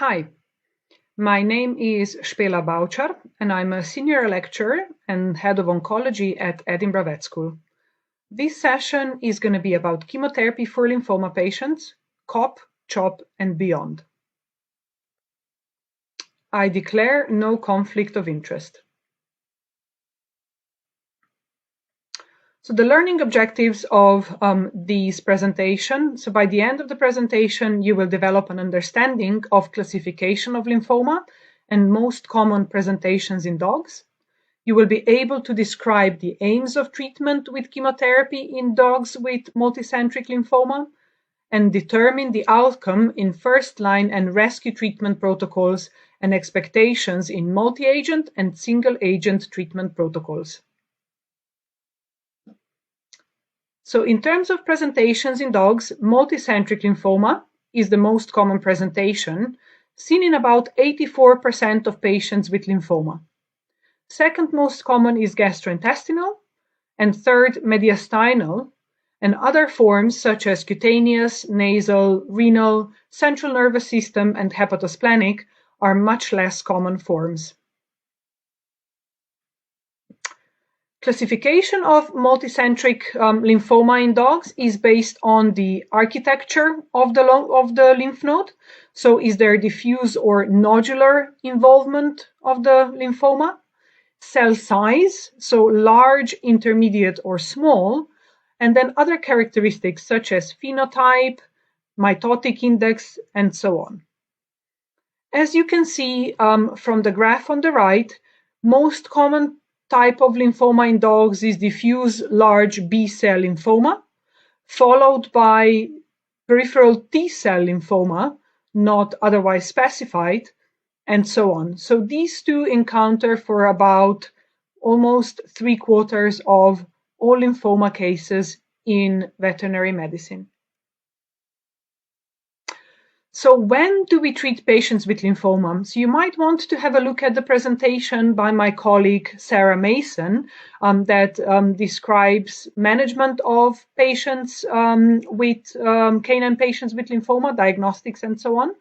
Hi, my name is Spela Boucher, and I'm a senior lecturer and head of oncology at Edinburgh Vet School. This session is going to be about chemotherapy for lymphoma patients, Cop, Chop, and beyond. I declare no conflict of interest. So the learning objectives of this presentation. So by the end of the presentation, you will develop an understanding of classification of lymphoma and most common presentations in dogs. You will be able to describe the aims of treatment with chemotherapy in dogs with multicentric lymphoma and determine the outcome in first-line and rescue treatment protocols and expectations in multi-agent and single-agent treatment protocols. So in terms of presentations in dogs, multicentric lymphoma is the most common presentation, seen in about 84% of patients with lymphoma. Second most common is gastrointestinal, and third mediastinal, and other forms such as cutaneous, nasal, renal, central nervous system, and hepatosplenic are much less common forms. Classification of multicentric lymphoma in dogs is based on the architecture of the lymph node. So is there diffuse or nodular involvement of the lymphoma? Cell size, so large, intermediate, or small, and then other characteristics such as phenotype, mitotic index, and so on. As you can see from the graph on the right, most common type of lymphoma in dogs is diffuse large B-cell lymphoma, followed by peripheral T-cell lymphoma, not otherwise specified, and so on. So these two encounter for about almost 3/4 of all lymphoma cases in veterinary medicine. So when do we treat patients with lymphoma? So you might want to have a look at the presentation by my colleague Sarah Mason that describes management of patients with canine patients with lymphoma, diagnostics, and so on.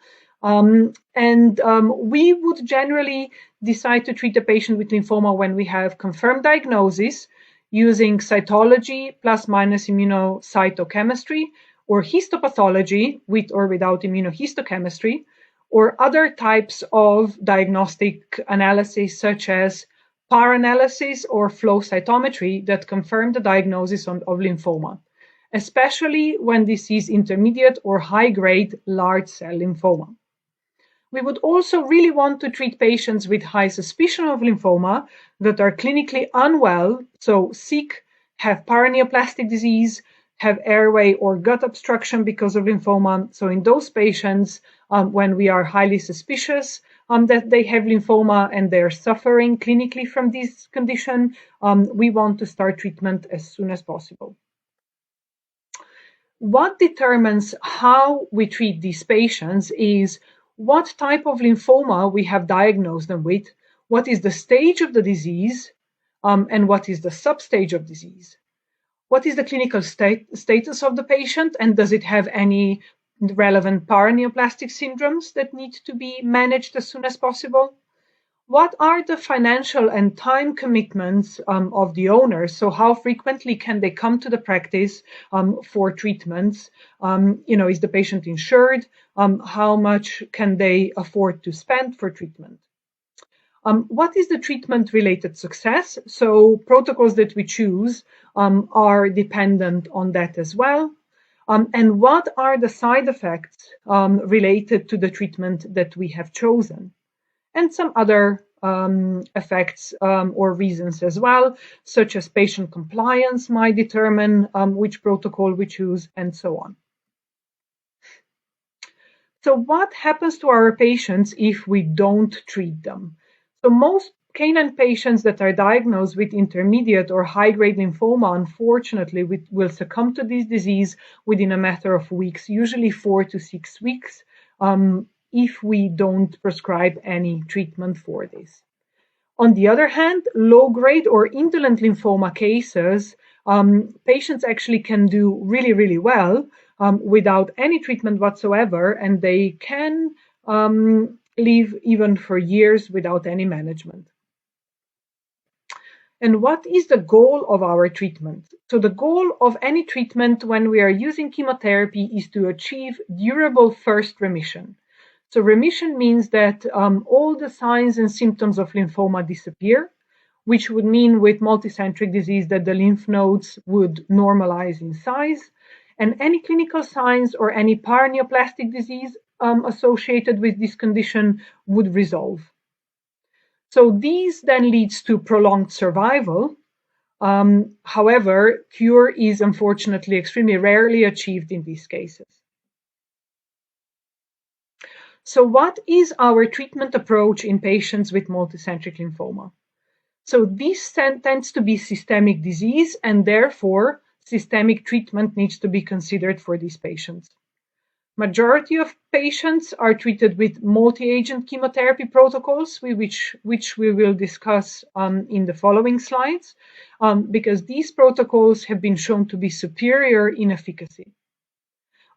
We would generally decide to treat a patient with lymphoma when we have confirmed diagnosis using cytology plus minus immunocytochemistry, or histopathology with or without immunohistochemistry, or other types of diagnostic analysis such as PAR analysis or flow cytometry that confirm the diagnosis of lymphoma, especially when this is intermediate or high-grade large cell lymphoma. We would also really want to treat patients with high suspicion of lymphoma that are clinically unwell, so sick, have paraneoplastic disease, have airway or gut obstruction because of lymphoma. So in those patients, when we are highly suspicious that they have lymphoma and they're suffering clinically from this condition, we want to start treatment as soon as possible. What determines how we treat these patients is what type of lymphoma we have diagnosed them with, what is the stage of the disease, and what is the substage of disease. What is the clinical status of the patient, and does it have any relevant paraneoplastic syndromes that need to be managed as soon as possible? What are the financial and time commitments of the owners? So how frequently can they come to the practice for treatments? Is the patient insured? How much can they afford to spend for treatment? What is the treatment-related success? So protocols that we choose are dependent on that as well. And what are the side effects related to the treatment that we have chosen? And some other effects or reasons as well, such as patient compliance might determine which protocol we choose, and so on. So what happens to our patients if we don't treat them? So most canine patients that are diagnosed with intermediate or high-grade lymphoma, unfortunately, will succumb to this disease within a matter of weeks, usually 4 to 6 weeks, if we don't prescribe any treatment for this. On the other hand, low-grade or indolent lymphoma cases, patients actually can do really, really well without any treatment whatsoever, and they can live even for years without any management. And what is the goal of our treatment? So the goal of any treatment when we are using chemotherapy is to achieve durable first remission. So remission means that all the signs and symptoms of lymphoma disappear, which would mean with multicentric disease that the lymph nodes would normalize in size, and any clinical signs or any paraneoplastic disease associated with this condition would resolve. So these then leads to prolonged survival. However, cure is unfortunately extremely rarely achieved in these cases. So what is our treatment approach in patients with multicentric lymphoma? So this tends to be systemic disease, and therefore systemic treatment needs to be considered for these patients. Majority of patients are treated with multi-agent chemotherapy protocols, which we will discuss in the following slides, because these protocols have been shown to be superior in efficacy.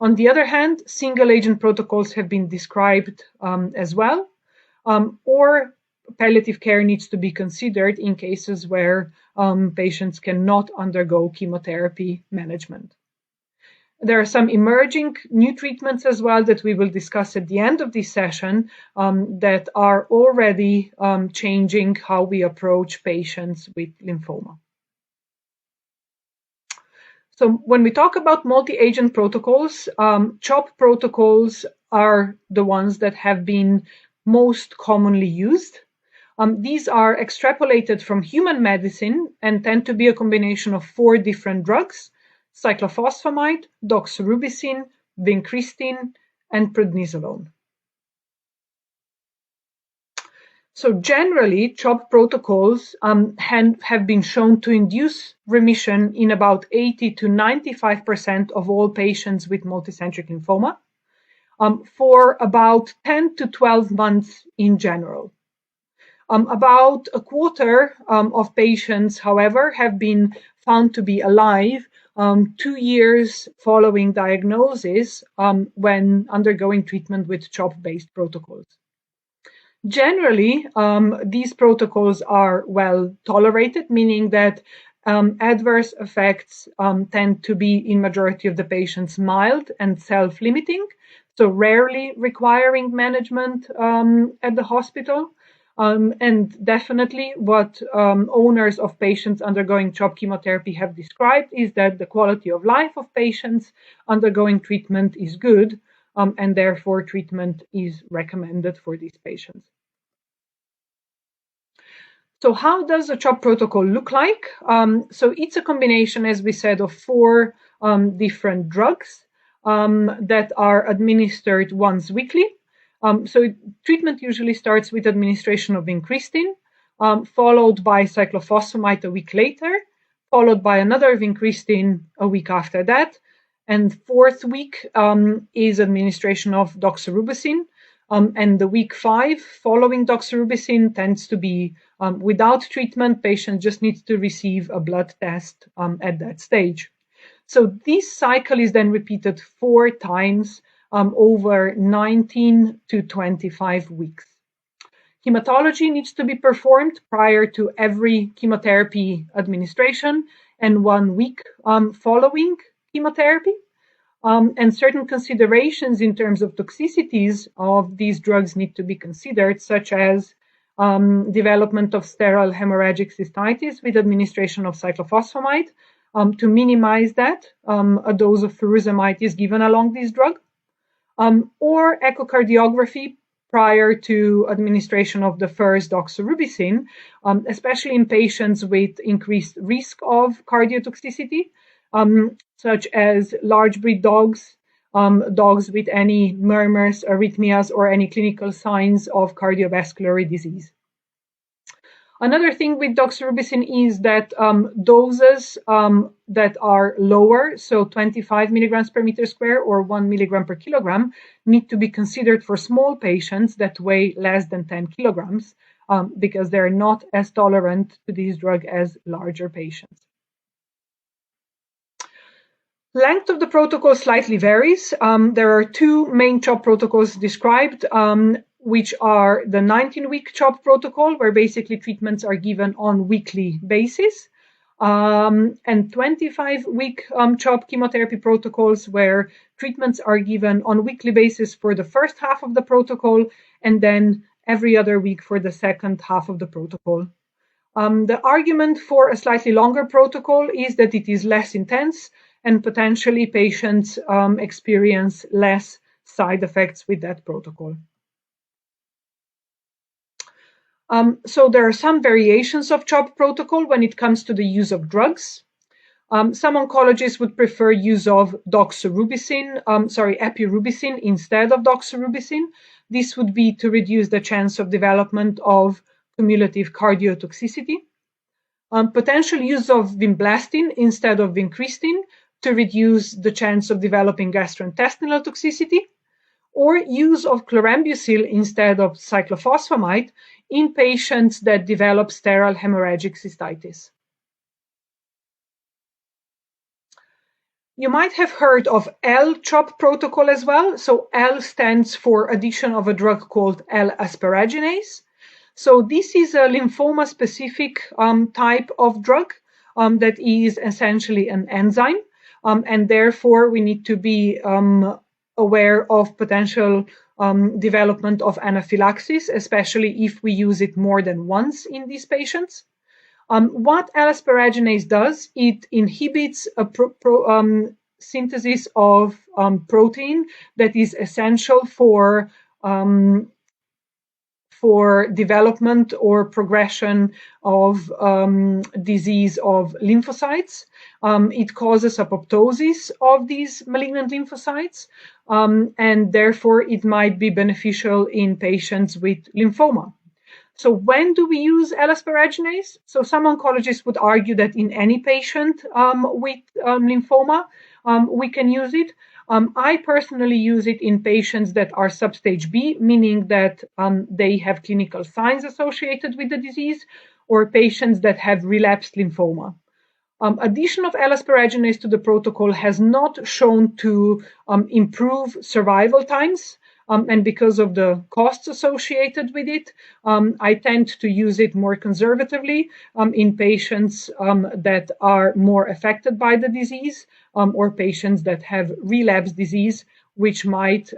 On the other hand, single-agent protocols have been described as well, or palliative care needs to be considered in cases where patients cannot undergo chemotherapy management. There are some emerging new treatments as well that we will discuss at the end of this session that are already changing how we approach patients with lymphoma. So when we talk about multi-agent protocols, CHOP protocols are the ones that have been most commonly used. These are extrapolated from human medicine and tend to be a combination of 4 different drugs: cyclophosphamide, doxorubicin, vincristine, and prednisolone. So generally, CHOP protocols have been shown to induce remission in about 80 to 95% of all patients with multicentric lymphoma for about 10 to 12 months in general. About a quarter of patients, however, have been found to be alive 2 years following diagnosis when undergoing treatment with CHOP-based protocols. Generally, these protocols are well tolerated, meaning that adverse effects tend to be, in majority of the patients, mild and self-limiting, so rarely requiring management at the hospital. And definitely what owners of patients undergoing CHOP chemotherapy have described is that the quality of life of patients undergoing treatment is good, and therefore treatment is recommended for these patients. So how does a CHOP protocol look like? So it's a combination, as we said, of 4 different drugs that are administered once weekly. So treatment usually starts with administration of vincristine, followed by cyclophosphamide a week later, followed by another vincristine a week after that. And 4th week is administration of doxorubicin. And the week 5 following doxorubicin tends to be without treatment. Patient just needs to receive a blood test at that stage. So this cycle is then repeated 4 times over 19 to 25 weeks. Hematology needs to be performed prior to every chemotherapy administration and 1 week following chemotherapy. And certain considerations in terms of toxicities of these drugs need to be considered, such as development of sterile hemorrhagic cystitis with administration of cyclophosphamide. To minimize that, a dose of furosemide is given along this drug, or echocardiography prior to administration of the first doxorubicin, especially in patients with increased risk of cardiotoxicity, such as large breed dogs, dogs with any murmurs, arrhythmias, or any clinical signs of cardiovascular disease. Another thing with doxorubicin is that doses that are lower, so 25 milligrams per meter square or 1 milligram per kilogram, need to be considered for small patients that weigh less than 10 kilograms because they're not as tolerant to this drug as larger patients. Length of the protocol slightly varies. There are two main CHOP protocols described, which are the 19-week CHOP protocol, where basically treatments are given on weekly basis, and 25-week CHOP chemotherapy protocols, where treatments are given on weekly basis for the first half of the protocol, and then every other week for the second half of the protocol. The argument for a slightly longer protocol is that it is less intense and potentially patients experience less side effects with that protocol. So there are some variations of CHOP protocol when it comes to the use of drugs. Some oncologists would prefer use of epirubicin instead of doxorubicin. This would be to reduce the chance of development of cumulative cardiotoxicity. Potential use of vinblastine instead of vincristine to reduce the chance of developing gastrointestinal toxicity, or use of chlorambucil instead of cyclophosphamide in patients that develop sterile hemorrhagic cystitis. You might have heard of L-CHOP protocol as well. So L stands for addition of a drug called L-asparaginase. So this is a lymphoma-specific type of drug that is essentially an enzyme, and therefore we need to be aware of potential development of anaphylaxis, especially if we use it more than once in these patients. What L-asparaginase does, it inhibits a synthesis of protein that is essential for development or progression of disease of lymphocytes. It causes apoptosis of these malignant lymphocytes, and therefore it might be beneficial in patients with lymphoma. So when do we use L-asparaginase? So some oncologists would argue that in any patient with lymphoma, we can use it. I personally use it in patients that are substage B, meaning that they have clinical signs associated with the disease, or patients that have relapsed lymphoma. Addition of L-asparaginase to the protocol has not shown to improve survival times. And because of the costs associated with it, I tend to use it more conservatively in patients that are more affected by the disease, or patients that have relapsed disease, which might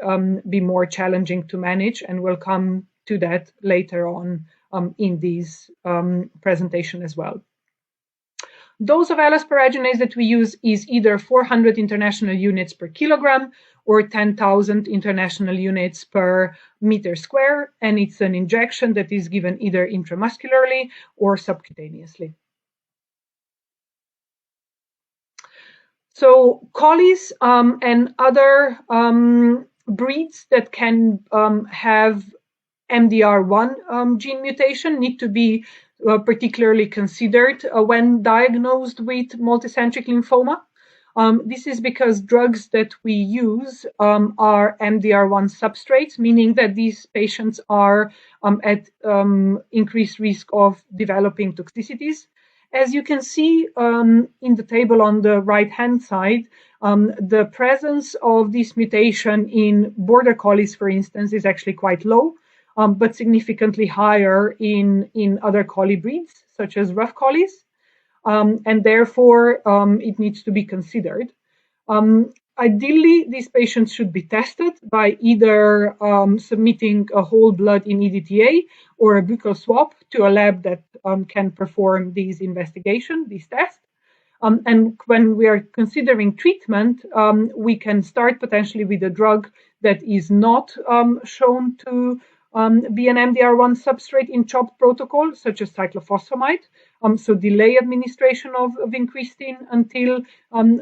be more challenging to manage, and we'll come to that later on in this presentation as well. Dose of L-asparaginase that we use is either 400 international units per kilogram or 10,000 international units per meter square, and it's an injection that is given either intramuscularly or subcutaneously. So collies and other breeds that can have MDR1 gene mutation need to be particularly considered when diagnosed with multicentric lymphoma. This is because drugs that we use are MDR1 substrates, meaning that these patients are at increased risk of developing toxicities. As you can see in the table on the right-hand side, the presence of this mutation in border collies, for instance, is actually quite low, but significantly higher in other collie breeds, such as rough collies. And therefore, it needs to be considered. Ideally, these patients should be tested by either submitting a whole blood in EDTA or a buccal swab to a lab that can perform these tests. And when we are considering treatment, we can start potentially with a drug that is not shown to be an MDR1 substrate in CHOP protocol, such as cyclophosphamide. So delay administration of vincristine until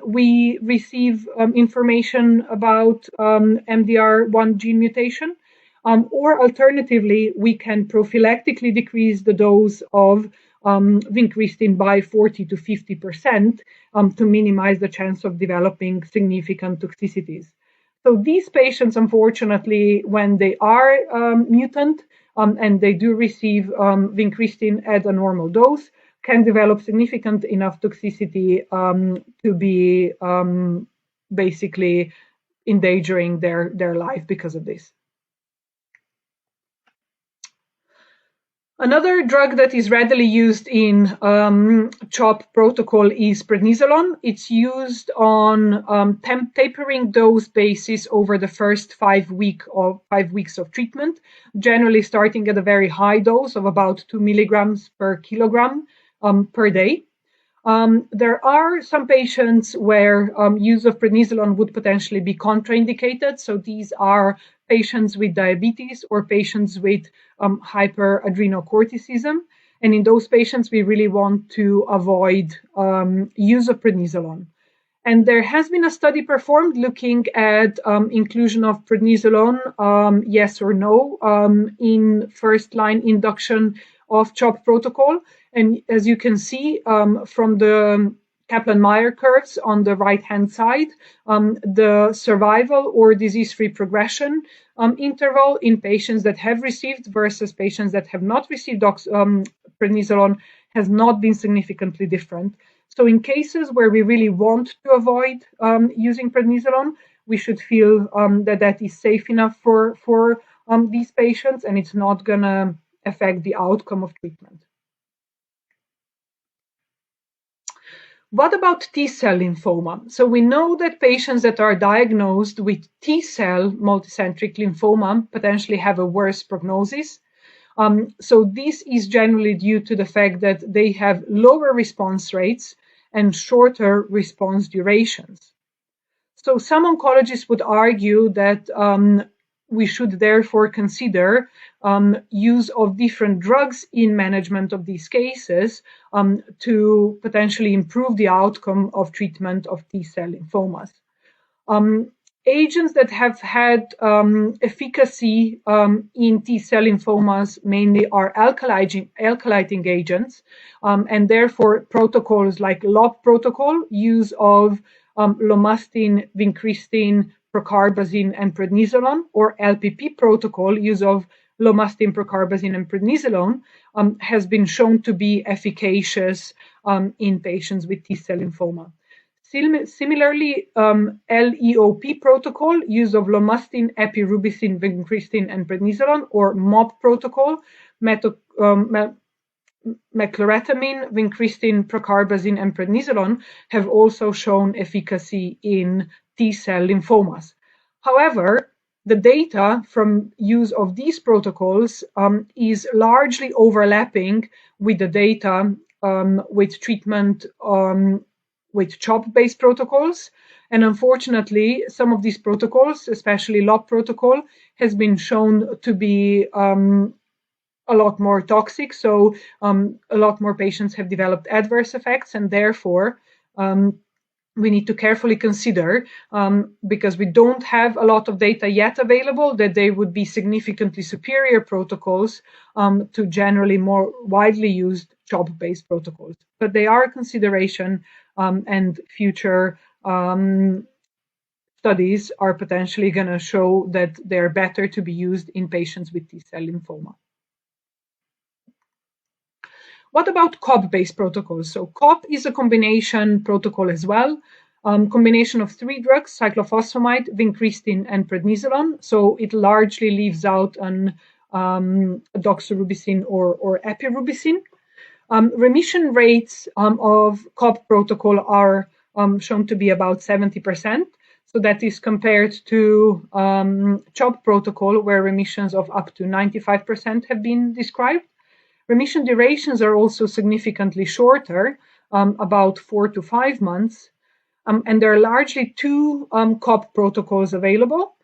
we receive information about MDR1 gene mutation. Or alternatively, we can prophylactically decrease the dose of vincristine by 40 to 50% to minimize the chance of developing significant toxicities. So these patients, unfortunately, when they are mutant and they do receive vincristine at a normal dose, can develop significant enough toxicity to be basically endangering their life because of this. Another drug that is readily used in CHOP protocol is prednisolone. It's used on tapering dose basis over the first 5 weeks of treatment, generally starting at a very high dose of about 2 milligrams per kilogram per day. There are some patients where use of prednisolone would potentially be contraindicated. So these are patients with diabetes or patients with hyperadrenocorticism. And in those patients, we really want to avoid use of prednisolone. And there has been a study performed looking at inclusion of prednisolone, yes or no, in first-line induction of CHOP protocol. And as you can see from the Kaplan-Meier curves on the right-hand side, the survival or disease-free progression interval in patients that have received versus patients that have not received prednisolone has not been significantly different. So in cases where we really want to avoid using prednisolone, we should feel that is safe enough for these patients, and it's not going to affect the outcome of treatment. What about T-cell lymphoma? So we know that patients that are diagnosed with T-cell multicentric lymphoma potentially have a worse prognosis. So this is generally due to the fact that they have lower response rates and shorter response durations. So some oncologists would argue that we should therefore consider use of different drugs in management of these cases to potentially improve the outcome of treatment of T-cell lymphomas. Agents that have had efficacy in T-cell lymphomas mainly are alkylating agents, and therefore protocols like LOP protocol, use of lomustine, vincristine, procarbazine, and prednisolone, or LPP protocol, use of lomustine, procarbazine, and prednisolone, has been shown to be efficacious in patients with T-cell lymphoma. Similarly, LEOP protocol, use of lomustine, epirubicin, vincristine, and prednisolone, or MOP protocol, mecloretamine, vincristine, procarbazine, and prednisolone, have also shown efficacy in T-cell lymphomas. However, the data from use of these protocols is largely overlapping with the data with treatment with CHOP-based protocols. And unfortunately, some of these protocols, especially LOP protocol, has been shown to be a lot more toxic. So a lot more patients have developed adverse effects, and therefore we need to carefully consider, because we don't have a lot of data yet available, that they would be significantly superior protocols to generally more widely used CHOP-based protocols. But they are a consideration, and future studies are potentially going to show that they're better to be used in patients with T-cell lymphoma. What about COP-based protocols? So COP is a combination protocol as well, combination of 3 drugs, cyclophosphamide, vincristine, and prednisolone. So it largely leaves out an doxorubicin or epirubicin. Remission rates of COP protocol are shown to be about 70%. So that is compared to CHOP protocol, where remissions of up to 95% have been described. Remission durations are also significantly shorter, about 4 to 5 months. And there are largely 2 COP protocols available.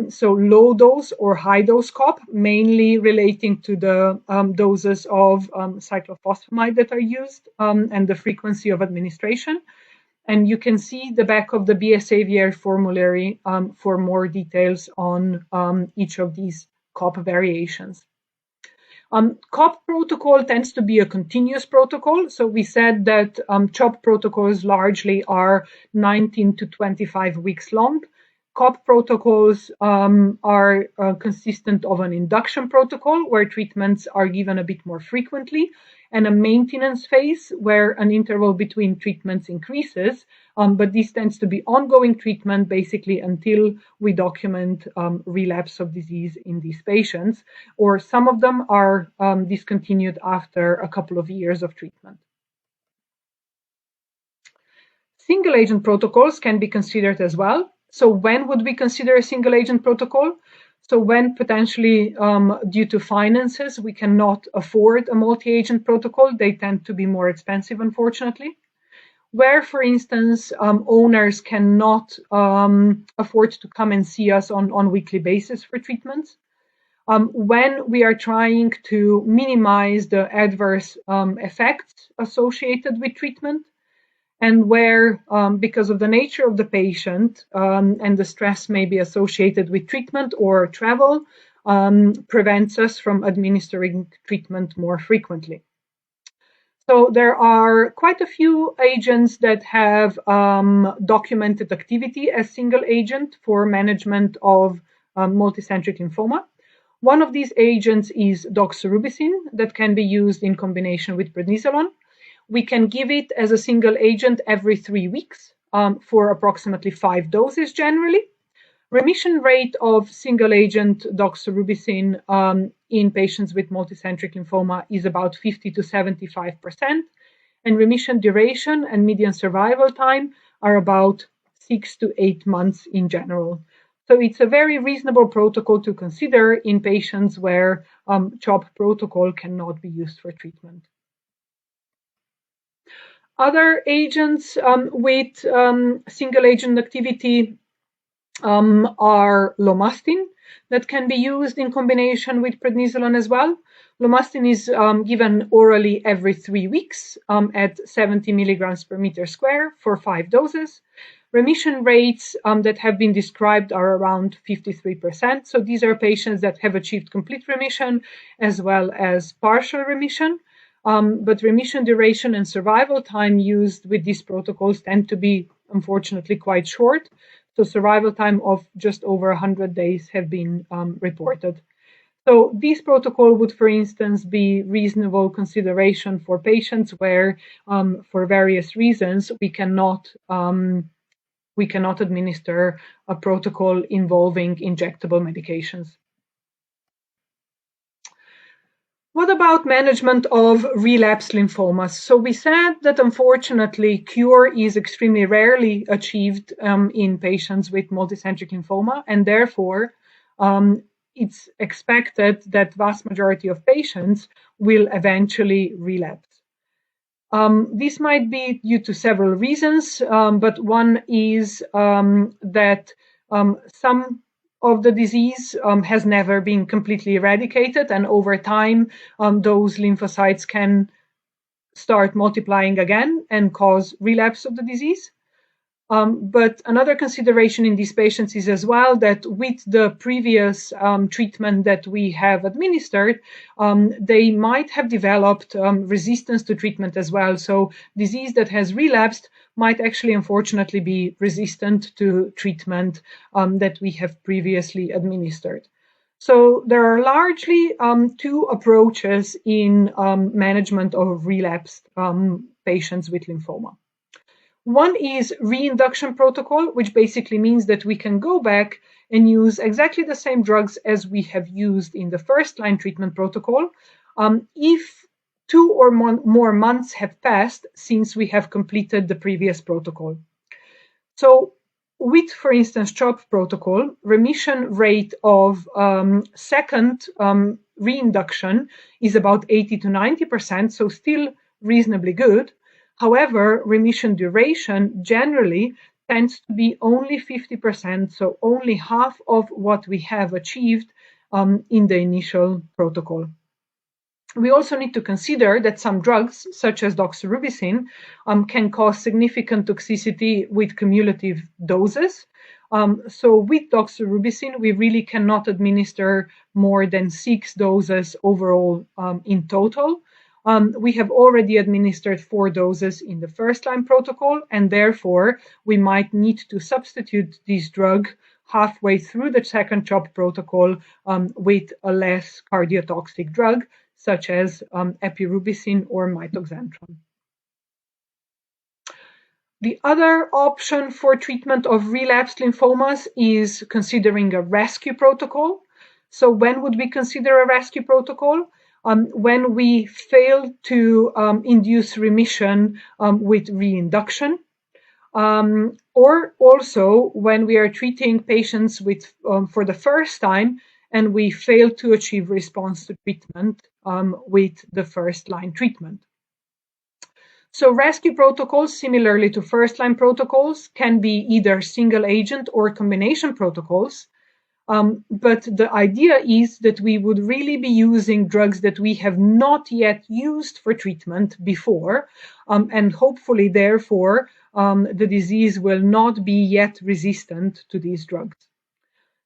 So low dose or high dose COP, mainly relating to the doses of cyclophosphamide that are used and the frequency of administration. And you can see the back of the BSAVR formulary for more details on each of these COP variations. COP protocol tends to be a continuous protocol. So we said that CHOP protocols largely are 19 to 25 weeks long. COP protocols are consistent of an induction protocol where treatments are given a bit more frequently, and a maintenance phase where an interval between treatments increases, but this tends to be ongoing treatment basically until we document relapse of disease in these patients, or some of them are discontinued after a couple of years of treatment. Single agent protocols can be considered as well. So when would we consider a single agent protocol? So when potentially due to finances, we cannot afford a multi-agent protocol, they tend to be more expensive, unfortunately. Where, for instance, owners cannot afford to come and see us on a weekly basis for treatments. When we are trying to minimize the adverse effects associated with treatment, and where, because of the nature of the patient and the stress may be associated with treatment or travel, prevents us from administering treatment more frequently. So there are quite a few agents that have documented activity as single agent for management of multicentric lymphoma. One of these agents is doxorubicin that can be used in combination with prednisolone. We can give it as a single agent every 3 weeks for approximately 5 doses generally. Remission rate of single agent doxorubicin in patients with multicentric lymphoma is about 50 to 75%, and remission duration and median survival time are about 6 to 8 months in general. So it's a very reasonable protocol to consider in patients where CHOP protocol cannot be used for treatment. Other agents with single agent activity are lomustine that can be used in combination with prednisolone as well. Lomustine is given orally every 3 weeks at 70 milligrams per meter square for 5 doses. Remission rates that have been described are around 53%. So these are patients that have achieved complete remission as well as partial remission. But remission duration and survival time used with these protocols tend to be, unfortunately, quite short. So survival time of just over 100 days have been reported. So this protocol would, for instance, be reasonable consideration for patients where, for various reasons, we cannot administer a protocol involving injectable medications. What about management of relapsed lymphomas? So we said that unfortunately cure is extremely rarely achieved in patients with multicentric lymphoma, and therefore it's expected that vast majority of patients will eventually relapse. This might be due to several reasons, but one is that some of the disease has never been completely eradicated, and over time those lymphocytes can start multiplying again and cause relapse of the disease. But another consideration in these patients is as well that with the previous treatment that we have administered, they might have developed resistance to treatment as well. So disease that has relapsed might actually, unfortunately, be resistant to treatment that we have previously administered. So there are largely two approaches in management of relapsed patients with lymphoma. One is reinduction protocol, which basically means that we can go back and use exactly the same drugs as we have used in the first-line treatment protocol if 2 or more months have passed since we have completed the previous protocol. So with, for instance, CHOP protocol, remission rate of second reinduction is about 80 to 90%, so still reasonably good. However, remission duration generally tends to be only 50%, so only half of what we have achieved in the initial protocol. We also need to consider that some drugs, such as doxorubicin, can cause significant toxicity with cumulative doses. So with doxorubicin, we really cannot administer more than 6 doses overall in total. We have already administered 4 doses in the first-line protocol, and therefore we might need to substitute this drug halfway through the second CHOP protocol with a less cardiotoxic drug, such as epirubicin or mitoxantrone. The other option for treatment of relapsed lymphomas is considering a rescue protocol. So when would we consider a rescue protocol? When we fail to induce remission with reinduction, or also when we are treating patients with for the first time and we fail to achieve response to treatment with the first-line treatment. So rescue protocols, similarly to first-line protocols, can be either single agent or combination protocols. But the idea is that we would really be using drugs that we have not yet used for treatment before, and hopefully, therefore, the disease will not be yet resistant to these drugs.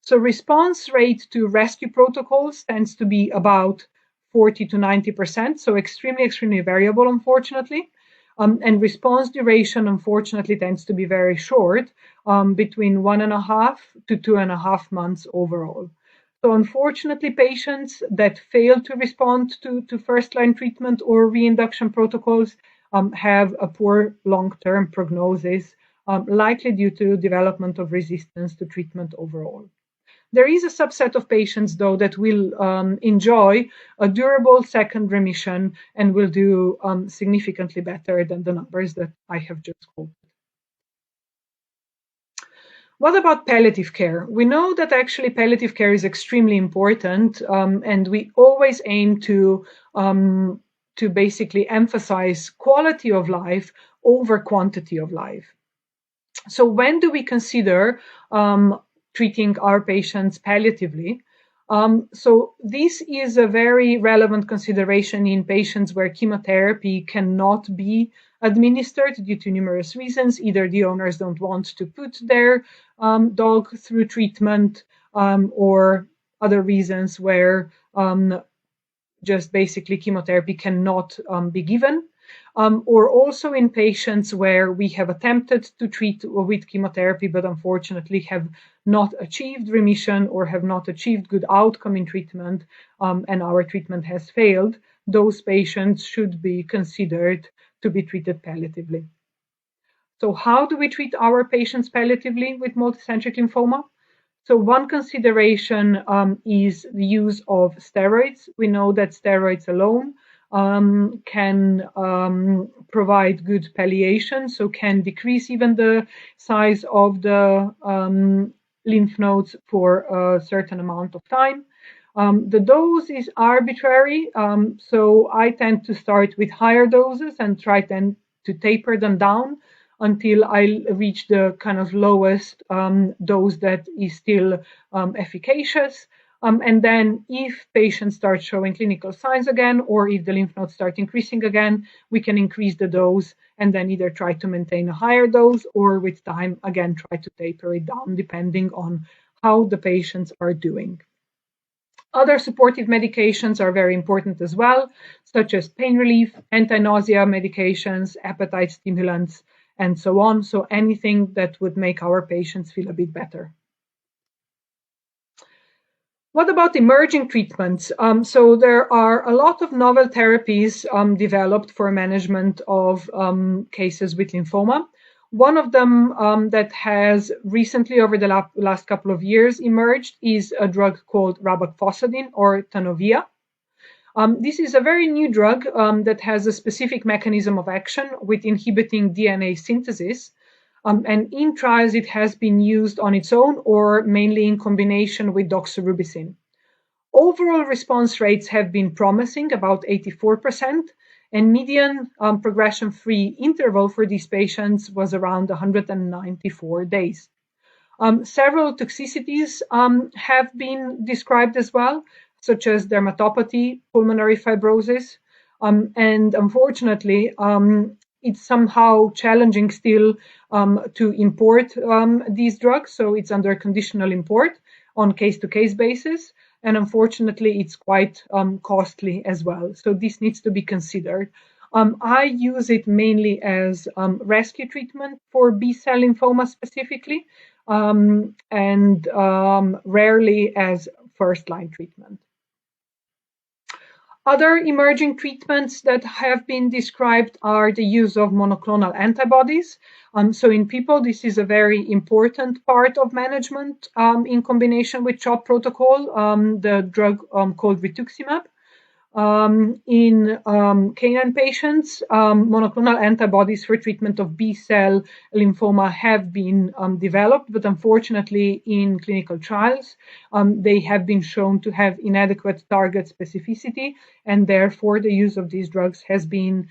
So response rate to rescue protocols tends to be about 40 to 90%, so extremely variable, unfortunately. And response duration, unfortunately, tends to be very short, between 1.5 to 2.5 months overall. So unfortunately, patients that fail to respond to first-line treatment or reinduction protocols have a poor long-term prognosis, likely due to development of resistance to treatment overall. There is a subset of patients, though, that will enjoy a durable second remission and will do significantly better than the numbers that I have just quoted. What about palliative care? We know that actually palliative care is extremely important, and we always aim to basically emphasize quality of life over quantity of life. So when do we consider treating our patients palliatively? So this is a very relevant consideration in patients where chemotherapy cannot be administered due to numerous reasons. Either the owners don't want to put their dog through treatment, or other reasons where just basically chemotherapy cannot be given. Or also in patients where we have attempted to treat with chemotherapy, but unfortunately have not achieved remission or have not achieved good outcome in treatment, and our treatment has failed. Those patients should be considered to be treated palliatively. So how do we treat our patients palliatively with multicentric lymphoma? So one consideration is the use of steroids. We know that steroids alone can provide good palliation, so can decrease even the size of the lymph nodes for a certain amount of time. The dose is arbitrary, so I tend to start with higher doses and try then to taper them down until I reach the kind of lowest dose that is still efficacious. And then if patients start showing clinical signs again, or if the lymph nodes start increasing again, we can increase the dose and then either try to maintain a higher dose or with time, again, try to taper it down depending on how the patients are doing. Other supportive medications are very important as well, such as pain relief, anti-nausea medications, appetite stimulants, and so on. So anything that would make our patients feel a bit better. What about emerging treatments? So there are a lot of novel therapies developed for management of cases with lymphoma. One of them that has recently, over the last couple of years, emerged is a drug called rabaxofuscin or Tanovea. This is a very new drug that has a specific mechanism of action with inhibiting DNA synthesis. And in trials, it has been used on its own or mainly in combination with doxorubicin. Overall response rates have been promising, about 84%, and median progression-free interval for these patients was around 194 days. Several toxicities have been described as well, such as dermatopathy, pulmonary fibrosis, and unfortunately, it's somehow challenging still to import these drugs, so it's under conditional import on case-to-case basis, and unfortunately, it's quite costly as well. So this needs to be considered. I use it mainly as rescue treatment for B-cell lymphoma specifically, and rarely as first-line treatment. Other emerging treatments that have been described are the use of monoclonal antibodies. So in people, this is a very important part of management in combination with CHOP protocol, the drug called rituximab. In canine patients, monoclonal antibodies for treatment of B-cell lymphoma have been developed, but unfortunately in clinical trials, they have been shown to have inadequate target specificity, and therefore the use of these drugs has been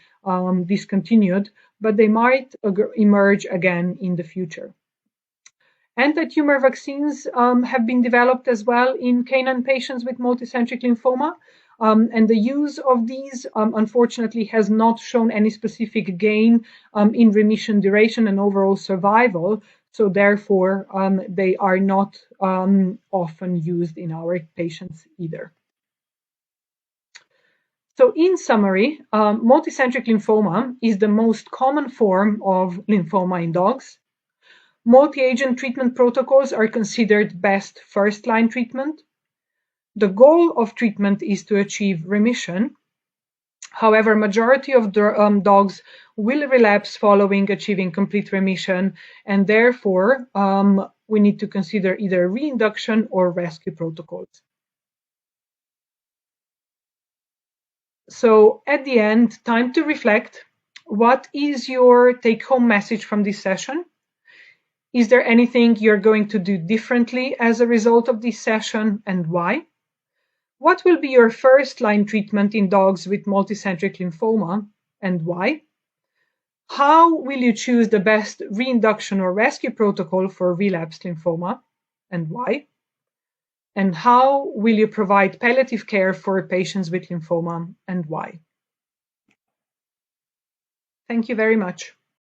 discontinued, but they might emerge again in the future. Anti-tumor vaccines have been developed as well in canine patients with multicentric lymphoma. And the use of these, unfortunately, has not shown any specific gain in remission duration and overall survival. So therefore, they are not often used in our patients either. So in summary, multicentric lymphoma is the most common form of lymphoma in dogs. Multi-agent treatment protocols are considered best first-line treatment. The goal of treatment is to achieve remission. However, majority of dogs will relapse following achieving complete remission, and therefore we need to consider either reinduction or rescue protocols. So at the end, time to reflect. What is your take-home message from this session? Is there anything you're going to do differently as a result of this session, and why? What will be your first-line treatment in dogs with multicentric lymphoma, and why? How will you choose the best reinduction or rescue protocol for relapsed lymphoma, and why? And how will you provide palliative care for patients with lymphoma, and why? Thank you very much.